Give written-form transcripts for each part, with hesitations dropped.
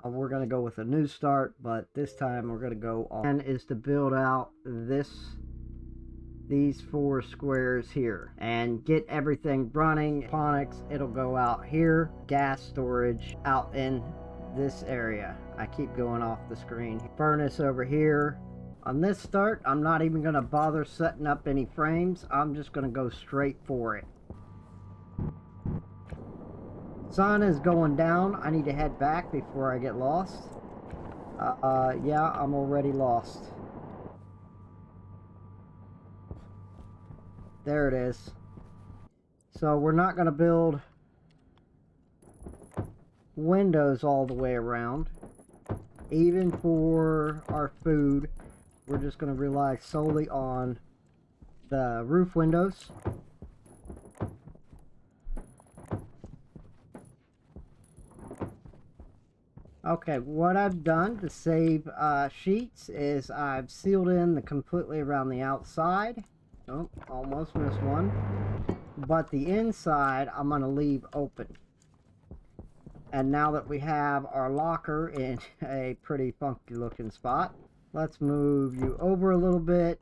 We're going to go with a new start, but this time we're going to go on. And is to build out these 4 squares here and get everything running. Aquaponics, it'll go out here. Gas storage out in this area. I keep going off the screen. Furnace over here. On this start, I'm not even going to bother setting up any frames. I'm just going to go straight for it. Sun is going down. I need to head back before I get lost. Yeah, I'm already lost. There it is. So we're not going to build windows all the way around. Even for our food, we're just going to rely solely on the roof windows. Okay, what I've done to save sheets is I've sealed in completely around the outside. Oh, almost missed one. But the inside, I'm going to leave open. And now that we have our locker in a pretty funky looking spot, let's move you over a little bit.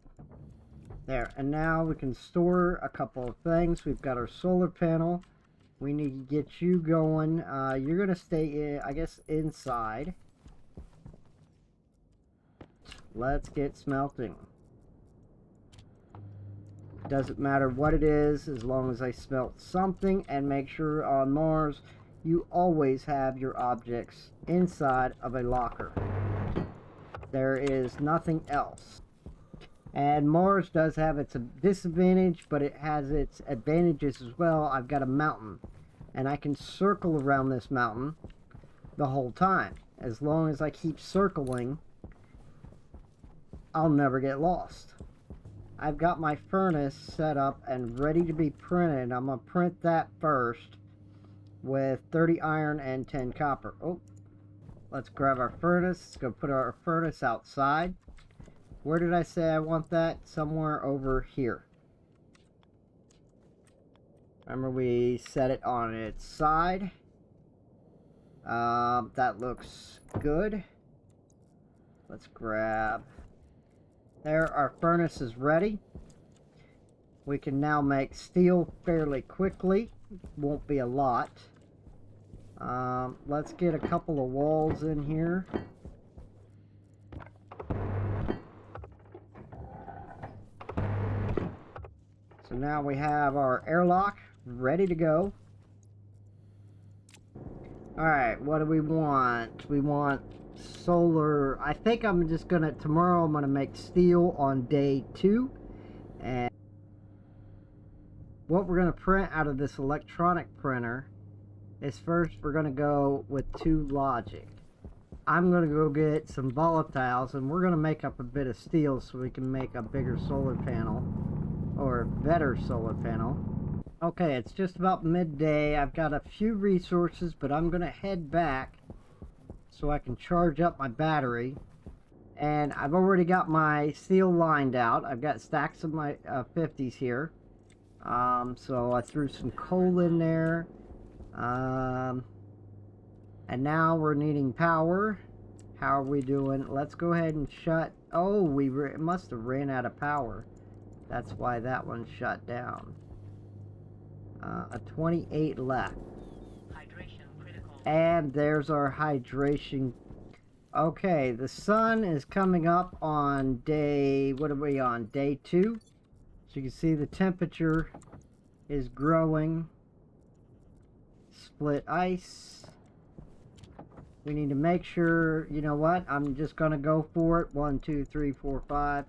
There, and now we can store a couple of things. We've got our solar panel. We need to get you going. You're going to stay in, I guess, inside. Let's get smelting. Doesn't matter what it is, as long as I smelt something. And make sure on Mars, you always have your objects inside of a locker. There is nothing else. And Mars does have its disadvantage, but it has its advantages as well. I've got a mountain, and I can circle around this mountain the whole time. As long as I keep circling, I'll never get lost. I've got my furnace set up and ready to be printed. I'm going to print that first with 30 iron and 10 copper. Oh, let's grab our furnace. Let's go put our furnace outside. Where did I say I want that? Somewhere over here. Remember, we set it on its side. That looks good. Let's grab. There, our furnace is ready. We can now make steel fairly quickly. Won't be a lot. Let's get a couple of walls in here. So now we have our airlock ready to go. Alright, what do we want? We want solar. I think I'm just gonna, tomorrow I'm gonna make steel on day 2. And what we're gonna print out of this electronic printer is, first we're gonna go with 2 logic. I'm gonna go get some volatiles, and we're gonna make up a bit of steel so we can make a bigger solar panel, or better solar panel. Okay, it's just about midday. I've got a few resources, but I'm gonna head back so I can charge up my battery. And I've already got my steel lined out. I've got stacks of my 50s here. So I threw some coal in there. And now we're needing power. How are we doing? Let's go ahead and shut. Oh, we must have ran out of power. That's why that one shut down. A 28 left. Hydration critical. And there's our hydration. Okay, the sun is coming up on day, what are we on? Day 2. So you can see the temperature is growing. Split ice. We need to make sure, you know what? I'm just going to go for it. 1, 2, 3, 4, 5.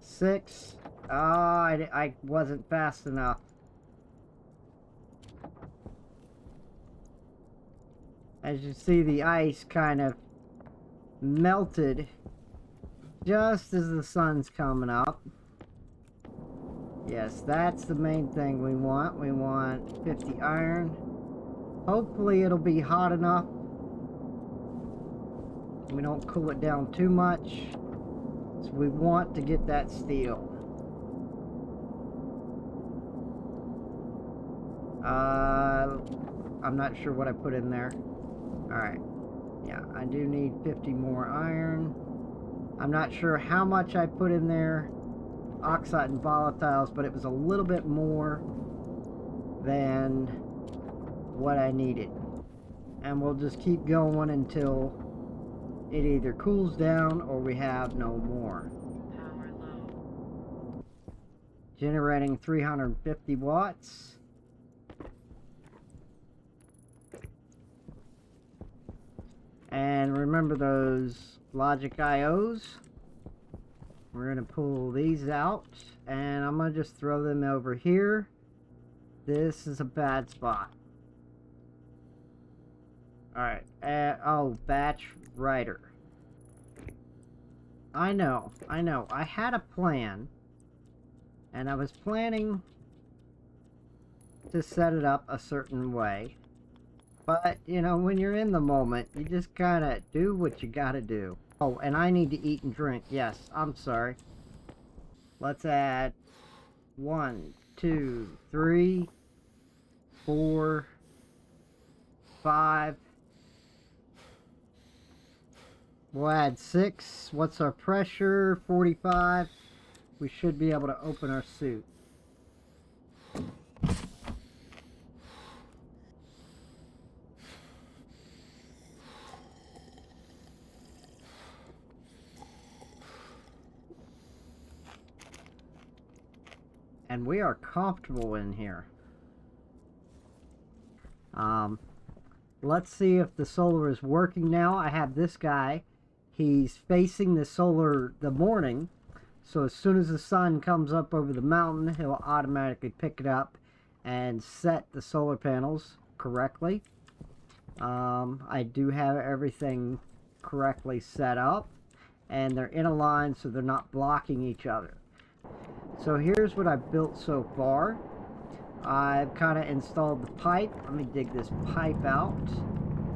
6. Ah, I wasn't fast enough. As you see, the ice kind of melted just as the sun's coming up. Yes, that's the main thing we want. We want 50 iron. Hopefully it'll be hot enough. We don't cool it down too much. So we want to get that steel. I'm not sure what I put in there. Alright. Yeah, I do need 50 more iron. I'm not sure how much I put in there, oxide and volatiles, but it was a little bit more than what I needed. And we'll just keep going until it either cools down or we have no more. Power low. Generating 350 watts. And remember those logic IOs? We're going to pull these out, and I'm going to just throw them over here. This is a bad spot. Alright, oh, batch writer. I know. I had a plan, and I was planning to set it up a certain way. But, you know, when you're in the moment, you just gotta do what you gotta do. Oh, and I need to eat and drink. Yes, I'm sorry. Let's add 1, 2, 3, 4, 5. We'll add 6. What's our pressure? 45. We should be able to open our suit. And we are comfortable in here. Let's see if the solar is working now. I have this guy. He's facing the solar the morning. So as soon as the sun comes up over the mountain, he'll automatically pick it up and set the solar panels correctly. I do have everything correctly set up. And they're in a line so they're not blocking each other. So here's what I've built so far. I've kind of installed the pipe. Let me dig this pipe out.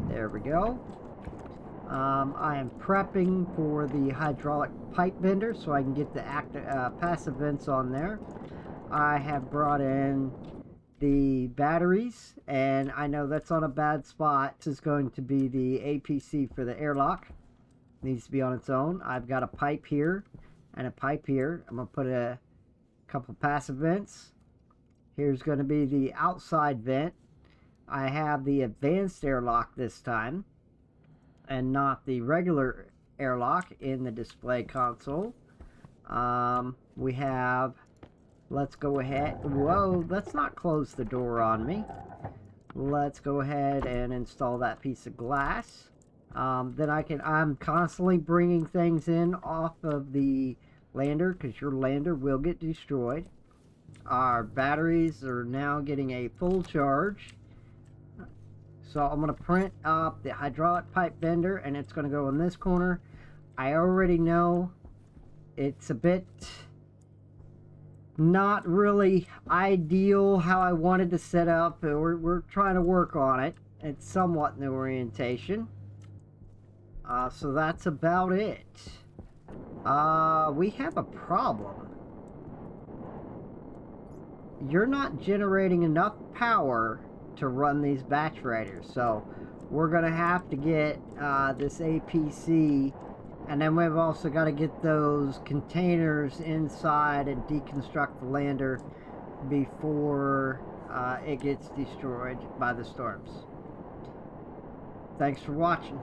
There we go. I am prepping for the hydraulic pipe bender so I can get the passive vents on there. I have brought in the batteries, and I know that's on a bad spot. This is going to be the APC for the airlock. Needs to be on its own. I've got a pipe here and a pipe here. I'm going to put a couple passive vents. Here's going to be the outside vent. I have the advanced airlock this time and not the regular airlock in the display console. We have, let's go ahead, whoa, let's not close the door on me. Let's go ahead and install that piece of glass. Then I'm constantly bringing things in off of the lander because your lander will get destroyed. Our batteries are now getting a full charge. So I'm going to print up the hydraulic pipe bender, and it's going to go in this corner. I already know it's a bit not really ideal how I wanted to set up. We're trying to work on it. It's somewhat in the orientation. So that's about it. We have a problem. You're not generating enough power to run these batch writers, so we're gonna have to get this APC, and then we've also got to get those containers inside and deconstruct the lander before it gets destroyed by the storms. Thanks for watching.